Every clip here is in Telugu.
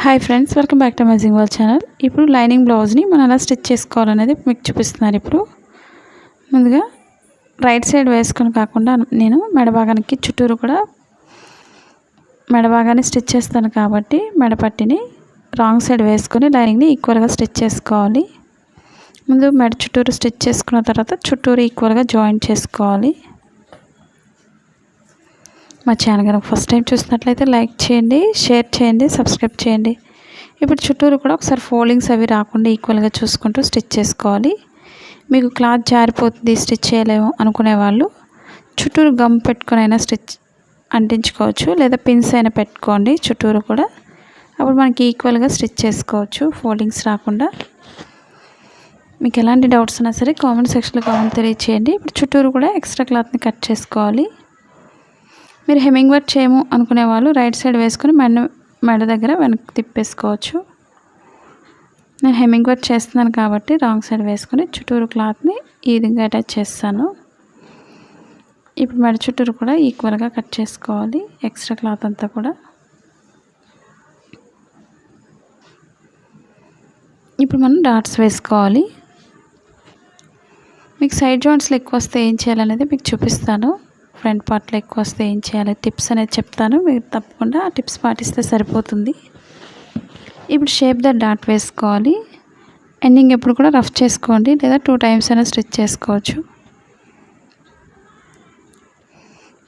Hi friends, welcome back to amazing world channel. ఇప్పుడు లైనింగ్ బ్లౌజ్ని మనం ఎలా స్టిచ్ చేసుకోవాలనేది మీకు చూపిస్తున్నాను. ఇప్పుడు ముందుగా రైట్ సైడ్ వేసుకొని కాకుండా నేను మెడభాగానికి చుట్టూరు కూడా మెడభాగాన్ని స్టిచ్ చేస్తాను కాబట్టి మెడపట్టిని రాంగ్ సైడ్ వేసుకొని లైనింగ్ని ఈక్వల్గా స్టిచ్ చేసుకోవాలి. ముందు మెడ చుట్టూరు స్టిచ్ చేసుకున్న తర్వాత చుట్టూరు ఈక్వల్గా జాయిన్ చేసుకోవాలి. మా ఛానల్ కనుక ఫస్ట్ టైం చూసినట్లయితే లైక్ చేయండి, షేర్ చేయండి, సబ్స్క్రైబ్ చేయండి. ఇప్పుడు చుట్టూరు కూడా ఒకసారి ఫోల్డింగ్స్ అవి రాకుండా ఈక్వల్గా చూసుకుంటూ స్టిచ్ చేసుకోవాలి. మీకు క్లాత్ జారిపోతుంది, స్టిచ్ చేయలేము అనుకునే వాళ్ళు చుట్టూరు గమ్ పెట్టుకొని అయినా స్టిచ్ అంటించుకోవచ్చు, లేదా పిన్స్ అయినా పెట్టుకోండి చుట్టూరు కూడా. అప్పుడు మనకి ఈక్వల్గా స్టిచ్ చేసుకోవచ్చు ఫోల్డింగ్స్ రాకుండా. మీకు ఎలాంటి డౌట్స్ ఉన్నా సరే కామెంట్ సెక్షన్లో కామెంట్ తెలియచేయండి. ఇప్పుడు చుట్టూరు కూడా ఎక్స్ట్రా క్లాత్ని కట్ చేసుకోవాలి. మీరు హెమ్మింగ్ వర్క్ చేయము అనుకునే వాళ్ళు రైట్ సైడ్ వేసుకొని మెడ దగ్గర వెనక్కి తిప్పేసుకోవచ్చు. నేను హెమ్మింగ్ వర్క్ చేస్తున్నాను కాబట్టి రాంగ్ సైడ్ వేసుకొని చుట్టూరు క్లాత్ని ఈ విధంగా అటాచ్ చేస్తాను. ఇప్పుడు మెడ చుట్టూరు కూడా ఈక్వల్గా కట్ చేసుకోవాలి ఎక్స్ట్రా క్లాత్ అంతా కూడా. ఇప్పుడు మనం డాట్స్ వేసుకోవాలి. మీకు సైడ్ జాయింట్స్లో ఎక్కువ వస్తే ఏం చేయాలనేది మీకు చూపిస్తాను. ఫ్రంట్ పార్ట్లో ఎక్కువ వస్తే ఏం చేయాలి టిప్స్ అనేది చెప్తాను. మీరు తప్పకుండా ఆ టిప్స్ పాటిస్తే సరిపోతుంది. ఇప్పుడు షేప్ ద డాట్ వేసుకోవాలి. ఎండింగ్ ఎప్పుడు కూడా రఫ్ చేసుకోండి, లేదా 2 టైమ్స్ అయినా స్టిచ్ చేసుకోవచ్చు.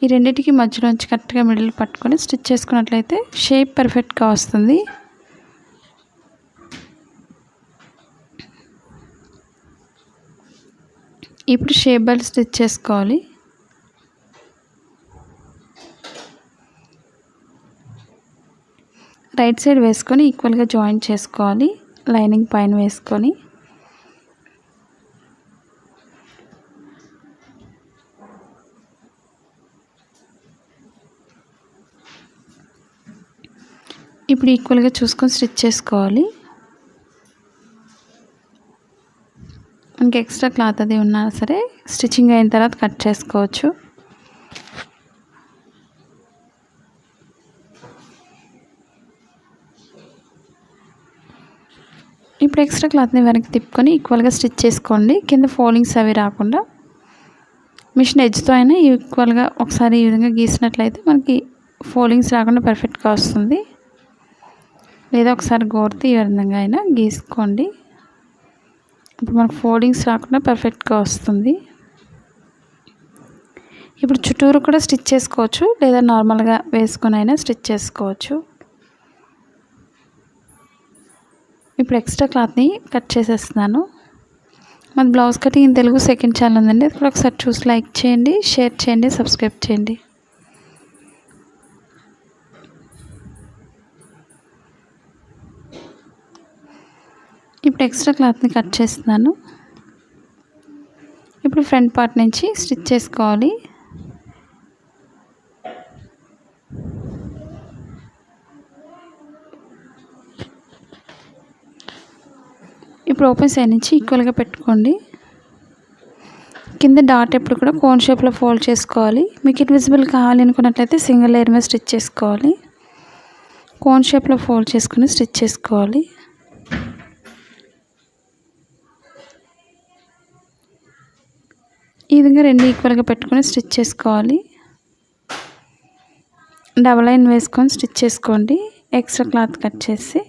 ఈ రెండింటికి మధ్యలోంచి కరెక్ట్గా మిడిల్ పట్టుకొని స్టిచ్ చేసుకున్నట్లయితే షేప్ పర్ఫెక్ట్గా వస్తుంది. ఇప్పుడు షేప్ బెల్ట్ స్టిచ్ చేసుకోవాలి. రైట్ సైడ్ వేసుకొని ఈక్వల్గా జాయిన్ చేసుకోవాలి లైనింగ్ పైన వేసుకొని. ఇప్పుడు ఈక్వల్గా చూసుకొని స్టిచ్ చేసుకోవాలి. మనకి ఎక్స్ట్రా క్లాత్ అది ఉన్నా సరే స్టిచ్చింగ్ అయిన తర్వాత కట్ చేసుకోవచ్చు. ఇప్పుడు ఎక్స్ట్రా క్లాత్ని వెనక్కి తిప్పుకొని ఈక్వల్గా స్టిచ్ చేసుకోండి. కింద ఫోల్డింగ్స్ అవి రాకుండా మిషన్ ఎడ్జ్తో అయినా ఈక్వల్గా ఒకసారి ఈ విధంగా గీసినట్లయితే మనకి ఫోల్డింగ్స్ రాకుండా పర్ఫెక్ట్గా వస్తుంది. లేదా ఒకసారి గోర్తి ఈ విధంగా అయినా గీసుకోండి. ఇప్పుడు మనకు ఫోల్డింగ్స్ రాకుండా పర్ఫెక్ట్గా వస్తుంది. ఇప్పుడు చుట్టూరు కూడా స్టిచ్ చేసుకోవచ్చు, లేదా నార్మల్గా వేసుకొని అయినా స్టిచ్ చేసుకోవచ్చు. ఇప్పుడు ఎక్స్ట్రా క్లాత్ని కట్ చేసేస్తున్నాను. మన blouse cutting in Telugu second channel ఉందండి, అది కూడా ఒకసారి చూసి లైక్ చేయండి, షేర్ చేయండి, సబ్స్క్రైబ్ చేయండి. ఇప్పుడు ఎక్స్ట్రా క్లాత్ని కట్ చేస్తున్నాను. ఇప్పుడు ఫ్రంట్ పార్ట్ నుంచి స్టిచ్ చేసుకోవాలి. ఇప్పుడు ఓపెన్ సైడ్ నుంచి ఈక్వల్గా పెట్టుకోండి. కింద డాట్ ఎప్పుడు కూడా కోన్ షేప్లో ఫోల్డ్ చేసుకోవాలి. మీకు ఇన్విజిబుల్ కావాలి అనుకున్నట్లయితే సింగిల్ లేయర్ మీద స్టిచ్ చేసుకోవాలి. కోన్ షేప్లో ఫోల్డ్ చేసుకొని స్టిచ్ చేసుకోవాలి. ఈ విధంగా రెండు ఈక్వల్గా పెట్టుకొని స్టిచ్ చేసుకోవాలి. డబల్ లైన్ వేసుకొని స్టిచ్ చేసుకోండి ఎక్స్ట్రా క్లాత్ కట్ చేసి.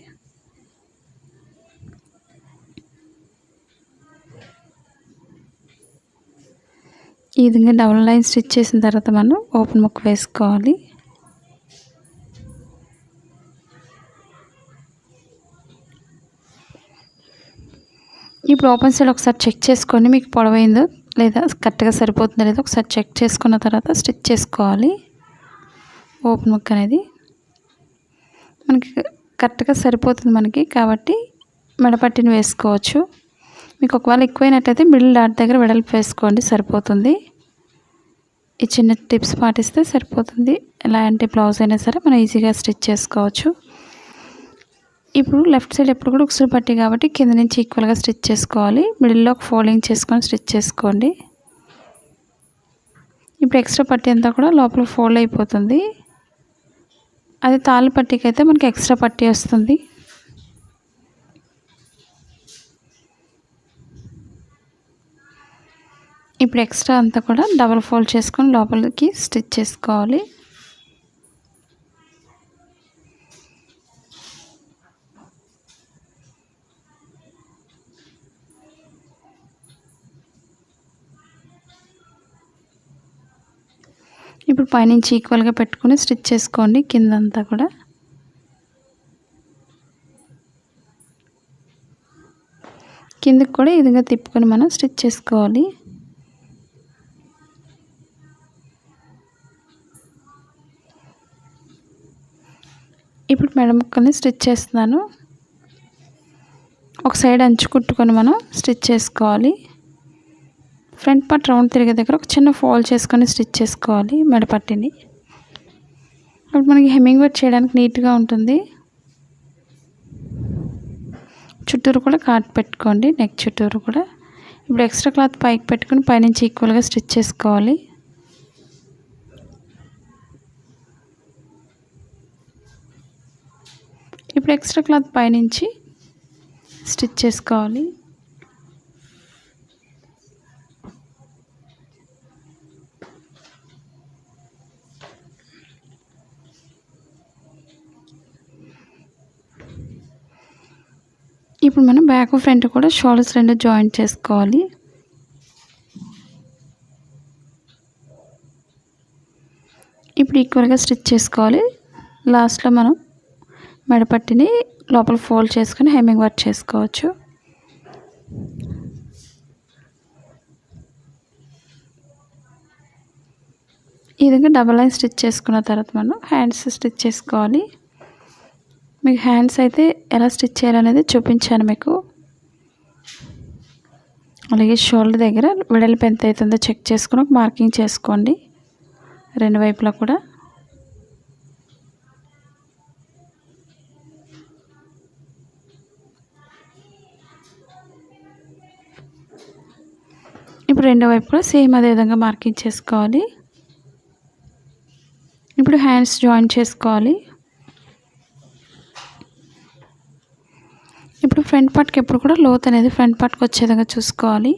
ఈ విధంగా డబుల్ లైన్ స్టిచ్ చేసిన తర్వాత మనం ఓపెన్ ముక్క వేసుకోవాలి. ఇప్పుడు ఓపెన్ సైడ్ ఒకసారి చెక్ చేసుకోండి, మీకు పొడవైందో లేదా కరెక్ట్గా సరిపోతుందో లేదో ఒకసారి చెక్ చేసుకున్న తర్వాత స్టిచ్ చేసుకోవాలి. ఓపెన్ ముక్క అనేది మనకి కరెక్ట్గా సరిపోతుంది మనకి, కాబట్టి మెడపట్టిని వేసుకోవచ్చు. మీకు ఒకవేళ ఎక్కువైనట్టయితే మిడిల్ డాట్ దగ్గర వెడల్పు వేసుకోండి, సరిపోతుంది. ఈ చిన్న టిప్స్ పాటిస్తే సరిపోతుంది. ఎలాంటి బ్లౌజ్ అయినా సరే మనం ఈజీగా స్టిచ్ చేసుకోవచ్చు. ఇప్పుడు లెఫ్ట్ సైడ్ ఎప్పుడు కూడా ఉక్సులు పట్టి కాబట్టి కింద నుంచి ఈక్వల్గా స్టిచ్ చేసుకోవాలి. మిడిల్లో ఒక ఫోల్డింగ్ చేసుకొని స్టిచ్ చేసుకోండి. ఇప్పుడు ఎక్స్ట్రా పట్టి అంతా కూడా లోపల ఫోల్డ్ అయిపోతుంది. అది తాళ్ళు పట్టీకి అయితే మనకి ఎక్స్ట్రా పట్టీ వస్తుంది. ఇప్పుడు ఎక్స్ట్రా అంతా కూడా డబల్ ఫోల్డ్ చేసుకొని లోపలికి స్టిచ్ చేసుకోవాలి. ఇప్పుడు పైనుంచి ఈక్వల్గా పెట్టుకొని స్టిచ్ చేసుకోండి కిందంతా కూడా. కిందకి కూడా ఈ విధంగా తిప్పుకొని మనం స్టిచ్ చేసుకోవాలి. ఇప్పుడు మెడ ముక్కల్ని స్టిచ్ చేస్తున్నాను. ఒక సైడ్ అంచు కుట్టుకొని మనం స్టిచ్ చేసుకోవాలి. ఫ్రంట్ పార్ట్ రౌండ్ తిరిగే దగ్గర ఒక చిన్న ఫోల్డ్ చేసుకొని స్టిచ్ చేసుకోవాలి మెడపట్టిని. అప్పుడు మనకి హెమ్మింగ్ వర్క్ చేయడానికి నీట్గా ఉంటుంది. చుట్టూరు కూడా కాట్ పెట్టుకోండి, నెక్ చుట్టూరు కూడా. ఇప్పుడు ఎక్స్ట్రా క్లాత్ పైకి పెట్టుకుని పైనుంచి ఈక్వల్గా స్టిచ్ చేసుకోవాలి. ఇప్పుడు ఎక్స్ట్రా క్లాత్ పైనుంచి స్టిచ్ చేసుకోవాలి. ఇప్పుడు మనం బ్యాక్ ఫ్రంట్ కూడా షోల్డర్స్ రెండు జాయింట్ చేసుకోవాలి. ఇప్పుడు ఈక్వల్గా స్టిచ్ చేసుకోవాలి. లాస్ట్లో మనం మెడపట్టిని లోపల ఫోల్డ్ చేసుకొని హెమ్మింగ్ వర్క్ చేసుకోవచ్చు. ఈ విధంగా డబల్ లైన్ స్టిచ్ చేసుకున్న తర్వాత మనం హ్యాండ్స్ స్టిచ్ చేసుకోవాలి. మీకు హ్యాండ్స్ అయితే ఎలా స్టిచ్ చేయాలనేది చూపించాను మీకు. అలాగే షోల్డర్ దగ్గర వెడల్పు ఎంత అవుతుందో చెక్ చేసుకుని ఒక మార్కింగ్ చేసుకోండి రెండు వైపులా కూడా. ఇప్పుడు రెండో వైపు కూడా సేమ్ అదే విధంగా మార్కింగ్ చేసుకోవాలి. ఇప్పుడు హ్యాండ్స్ జాయిన్ చేసుకోవాలి. ఇప్పుడు ఫ్రంట్ పార్ట్కి ఎప్పుడు కూడా లోత్ అనేది ఫ్రంట్ పార్ట్కి వచ్చే విధంగా చూసుకోవాలి.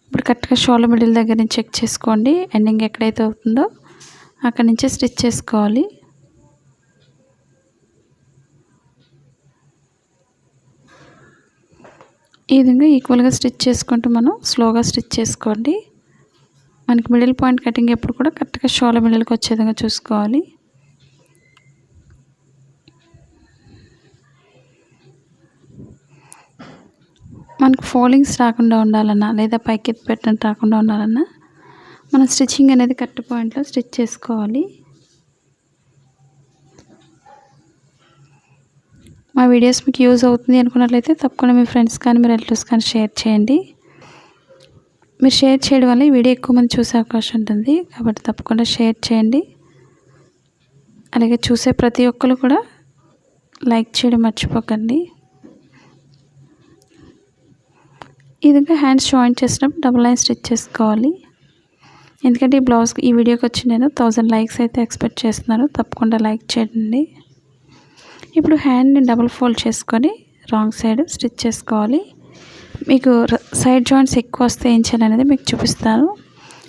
ఇప్పుడు కరెక్ట్గా షోల్డర్ మిడిల్ దగ్గర నుంచి చెక్ చేసుకోండి. ఎండింగ్ ఎక్కడైతే అవుతుందో అక్కడి నుంచే స్టిచ్ చేసుకోవాలి. ఈ విధంగా ఈక్వల్గా స్టిచ్ చేసుకుంటూ మనం స్లోగా స్టిచ్ చేసుకోండి. మనకి మిడిల్ పాయింట్ కటింగ్ ఎప్పుడు కూడా కరెక్ట్గా షోల్డర్ మిడిల్కి వచ్చే విధంగా చూసుకోవాలి. మనకు ఫోల్డింగ్స్ రాకుండా ఉండాలన్నా లేదా పైకి ఎత్తి పెట్టినట్టు రాకుండా ఉండాలన్నా మనం స్టిచ్చింగ్ అనేది కరెక్ట్ పాయింట్లో స్టిచ్ చేసుకోవాలి. మా వీడియోస్ మీకు యూజ్ అవుతుంది అనుకున్నట్లయితే తప్పకుండా మీ ఫ్రెండ్స్ కానీ మీ రిలేటివ్స్ కానీ షేర్ చేయండి. మీరు షేర్ చేయడం వల్ల ఈ వీడియో ఎక్కువ మంది చూసే అవకాశం ఉంటుంది కాబట్టి తప్పకుండా షేర్ చేయండి. అలాగే చూసే ప్రతి ఒక్కరు కూడా లైక్ చేయడం మర్చిపోకండి. ఈ విధంగా హ్యాండ్స్ జాయిన్ చేసినప్పుడు డబుల్ లైన్ స్టిచ్ చేసుకోవాలి. ఎందుకంటే ఈ బ్లౌజ్కి ఈ వీడియోకి వచ్చి నేను 1000 లైక్స్ అయితే ఎక్స్పెక్ట్ చేస్తున్నాను. తప్పకుండా లైక్ చేయండి. ఇప్పుడు హ్యాండ్ని డబుల్ ఫోల్డ్ చేసుకొని రాంగ్ సైడ్ స్టిచ్ చేసుకోవాలి. మీకు సైడ్ జాయింట్స్ ఎక్కువ వస్తే ఏం చేయాలనేది మీకు చూపిస్తాను.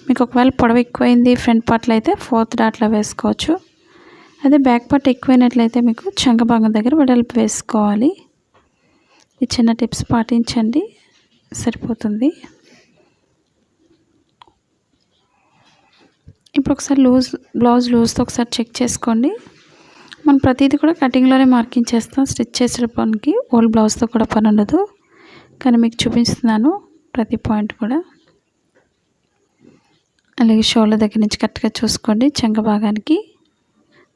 మీకు ఒకవేళ పొడవు ఎక్కువైంది ఫ్రంట్ పార్ట్లో అయితే 4th డాట్లో వేసుకోవచ్చు. అదే బ్యాక్ పార్ట్ ఎక్కువైనట్లయితే మీకు చంక భాగం దగ్గర వెడల్పు వేసుకోవాలి. ఈ చిన్న టిప్స్ పాటించండి, సరిపోతుంది. ఇప్పుడు ఒకసారి బ్లౌజ్ లూజ్తో ఒకసారి చెక్ చేసుకోండి. మనం ప్రతిదీ కూడా కటింగ్లోనే మార్కింగ్ చేస్తాం. స్టిచ్ చేసే పనికి ఓల్డ్ బ్లౌజ్తో కూడా పని ఉండదు, కానీ మీకు చూపిస్తున్నాను ప్రతి పాయింట్ కూడా. అలాగే షోల్డర్ దగ్గర నుంచి కరెక్ట్గా చూసుకోండి. చంక భాగానికి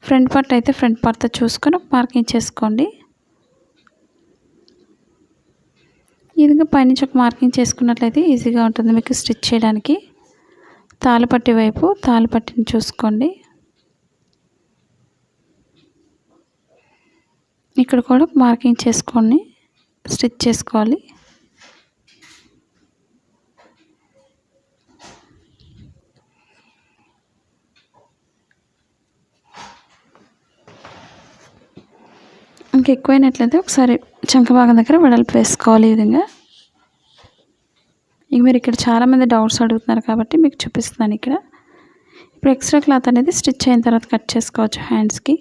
ఫ్రంట్ పార్ట్ అయితే ఫ్రంట్ పార్ట్తో చూసుకొని మార్కింగ్ చేసుకోండి. ఈ విధంగా పైనుంచి ఒక మార్కింగ్ చేసుకున్నట్లయితే ఈజీగా ఉంటుంది మీకు స్టిచ్ చేయడానికి. తాళ్ళపట్టి వైపు తాళ్ళపట్టిని చూసుకోండి. ఇక్కడ కూడా మార్కింగ్ చేసుకొని స్టిచ్ చేసుకోవాలి. మనకి ఎక్కువైనట్లయితే ఒకసారి చంక భాగం దగ్గర వెడల్పు వేసుకోవాలి. ఈ విధంగా ఇక మీరు ఇక్కడ చాలామంది డౌట్స్ అడుగుతున్నారు కాబట్టి మీకు చూపిస్తున్నాను. ఇక్కడ ఇప్పుడు ఎక్స్ట్రా క్లాత్ అనేది స్టిచ్ అయిన తర్వాత కట్ చేసుకోవచ్చు హ్యాండ్స్కి.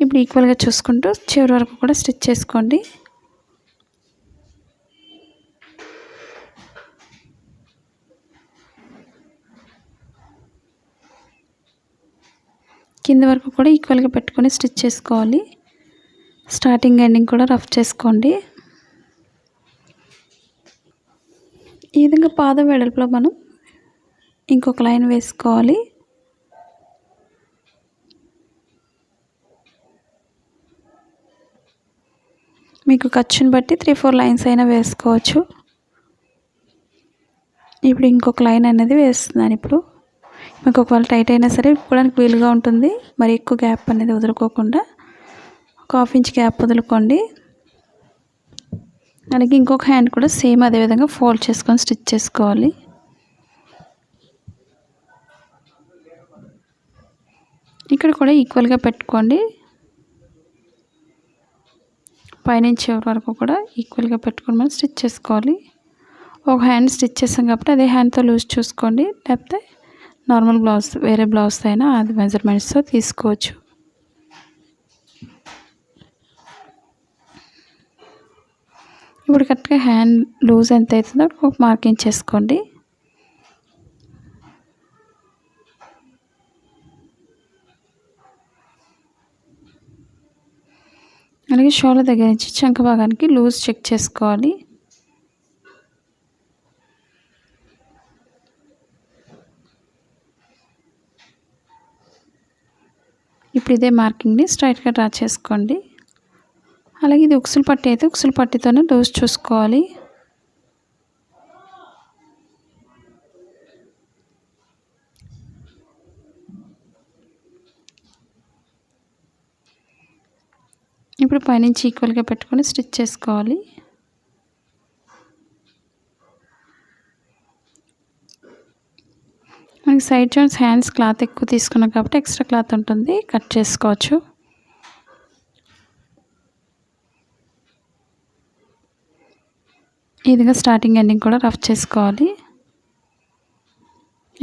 ఇప్పుడు ఈక్వల్గా చూసుకుంటూ చివరి వరకు కూడా స్టిచ్ చేసుకోండి. కింద వరకు కూడా ఈక్వల్గా పెట్టుకొని స్టిచ్ చేసుకోవాలి. స్టార్టింగ్ ఎండింగ్ కూడా రఫ్ చేసుకోండి. ఈ విధంగా పాదం వెడల్పులో మనం ఇంకొక లైన్ వేసుకోవాలి. మీకు ఖర్చుని బట్టి 3-4 లైన్స్ అయినా వేసుకోవచ్చు. ఇప్పుడు ఇంకొక లైన్ అనేది వేస్తున్నాను. ఇప్పుడు మీకు ఒకవేళ టైట్ అయినా సరే ఇప్పుకోవడానికి వీలుగా ఉంటుంది. మరి ఎక్కువ గ్యాప్ అనేది వదులుకోకుండా ఒక 1/2 ఇంచ్ గ్యాప్ వదులుకోండి. అలాగే ఇంకొక హ్యాండ్ కూడా సేమ్ అదే విధంగా ఫోల్డ్ చేసుకొని స్టిచ్ చేసుకోవాలి. ఇక్కడ కూడా ఈక్వల్గా పెట్టుకోండి. పైనుంచి చివరి వరకు కూడా ఈక్వల్గా పెట్టుకొని మనం స్టిచ్ చేసుకోవాలి. ఒక హ్యాండ్ స్టిచ్ చేసాం కాబట్టి అదే హ్యాండ్తో లూజ్ చూసుకోండి. లేకపోతే నార్మల్ బ్లౌజ్ వేరే బ్లౌజ్ అయినా అది మెజర్మెంట్స్తో తీసుకోవచ్చు. ఇప్పుడు కరెక్ట్గా హ్యాండ్ లూజ్ ఎంత అవుతుందో ఒక మార్కింగ్ చేసుకోండి. అలాగే షోల్డర్ దగ్గర నుంచి చంక భాగానికి లూజ్ చెక్ చేసుకోవాలి. ఇప్పుడు ఇదే మార్కింగ్ని స్ట్రైట్గా డ్రా చేసుకోండి. అలాగే ఇది ఉక్సులు పట్టి అయితే ఉక్సులు పట్టితోనే లూజ్ చూసుకోవాలి. ఇప్పుడు పైనుంచి ఈక్వల్గా పెట్టుకొని స్టిచ్ చేసుకోవాలి. మనకి సైడ్ జాయింట్స్ హ్యాండ్స్ క్లాత్ ఎక్కువ తీసుకున్నాం కాబట్టి ఎక్స్ట్రా క్లాత్ ఉంటుంది, కట్ చేసుకోవచ్చు. ఈ విధంగా స్టార్టింగ్ ఎండింగ్ కూడా రఫ్ చేసుకోవాలి.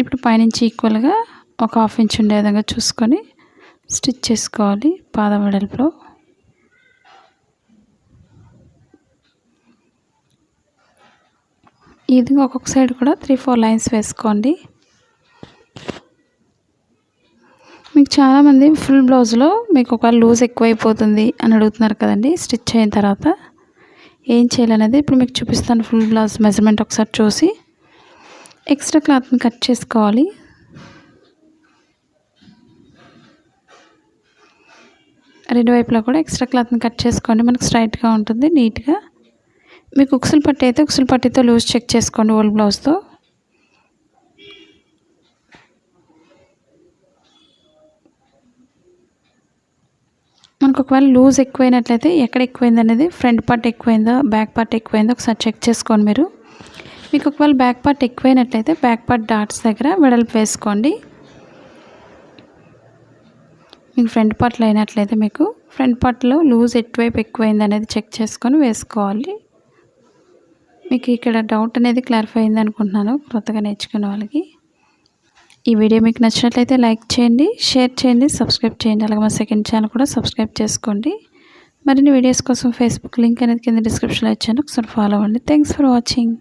ఇప్పుడు పైనుంచి ఈక్వల్గా ఒక 1/2 ఇంచ్ ఉండే విధంగా చూసుకొని స్టిచ్ చేసుకోవాలి పాదం వెడల్పులో. ఈ విధంగా ఒక్కొక్క సైడ్ కూడా 3-4 లైన్స్ వేసుకోండి. మీకు చాలామంది ఫుల్ బ్లౌజ్లో మీకు ఒక లూజ్ ఎక్కువైపోతుంది అని అడుగుతున్నారు కదండి. స్టిచ్ అయిన తర్వాత ఏం చేయాలనేది ఇప్పుడు మీకు చూపిస్తాను. ఫుల్ బ్లౌజ్ మెజర్మెంట్ ఒకసారి చూసి ఎక్స్ట్రా క్లాత్ని కట్ చేసుకోవాలి. రెండు వైపులా కూడా ఎక్స్ట్రా క్లాత్ని కట్ చేసుకోండి. మనకు స్ట్రైట్గా ఉంటుంది, నీట్గా. మీకు ఉక్సులు పట్టి అయితే ఉక్సులు పట్టితో లూజ్ చెక్ చేసుకోండి ఓల్డ్ బ్లౌజ్తో. మనకు ఒకవేళ లూజ్ ఎక్కువైనట్లయితే ఎక్కడ ఎక్కువైంది అనేది, ఫ్రంట్ పార్ట్ ఎక్కువైందో బ్యాక్ పార్ట్ ఎక్కువైందో ఒకసారి చెక్ చేసుకోండి మీరు. మీకు ఒకవేళ బ్యాక్ పార్ట్ ఎక్కువైనట్లయితే బ్యాక్ పార్ట్ డాట్స్ దగ్గర వెడల్పు వేసుకోండి. మీకు ఫ్రంట్ పార్ట్లో అయినట్లయితే మీకు ఫ్రంట్ పార్ట్లో లూజ్ ఎటువైపు ఎక్కువైంది అనేది చెక్ చేసుకొని వేసుకోవాలి. మీకు ఇక్కడ డౌట్ అనేది క్లారిఫై అయింది అనుకుంటున్నాను కొత్తగా నేర్చుకునే వాళ్ళకి. ఈ వీడియో మీకు నచ్చినట్లయితే లైక్ చేయండి, షేర్ చేయండి, సబ్స్క్రైబ్ చేయండి. అలాగే మా సెకండ్ ఛానల్ కూడా సబ్స్క్రైబ్ చేసుకోండి. మరిన్ని వీడియోస్ కోసం ఫేస్బుక్ లింక్ అనేది కింద డిస్క్రిప్షన్లో ఇచ్చాను, ఒకసారి ఫాలో అవ్వండి. Thanks for watching.